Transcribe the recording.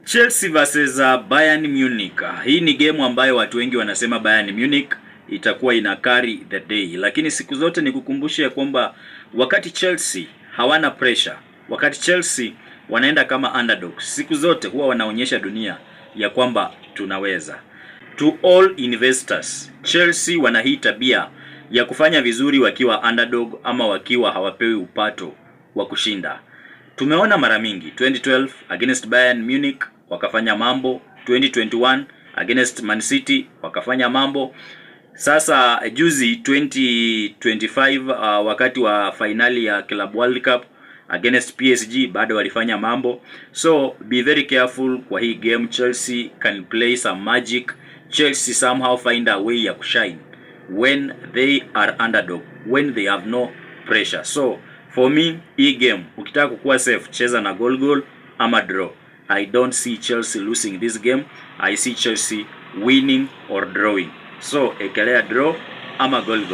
Chelsea versus Bayern Munich. Hii ni game ambayo watu wengi wanasema Bayern Munich itakuwa ina carry the day, lakini siku zote ni kukumbusha kwamba wakati Chelsea hawana pressure, wakati Chelsea wanaenda kama underdogs, siku zote huwa wanaonyesha dunia ya kwamba tunaweza. To all investors, Chelsea wana hii tabia ya kufanya vizuri wakiwa underdog ama wakiwa hawapewi upato wa kushinda. Tumeona mara mingi 2012 against Bayern Munich wakafanya mambo, 2021 against Man City wakafanya mambo. Sasa juzi 2025 wakati wa finali ya Club World Cup against PSG bado walifanya mambo. So be very careful kwa hii game. Chelsea can play some magic. Chelsea somehow find a way ya kushine when they are underdog, when they have no pressure. So for me, hii game ukitaka kukuwa safe, cheza na goal ama draw. I don't see Chelsea losing this game. I see Chelsea winning or drawing. So ekelea draw ama goal.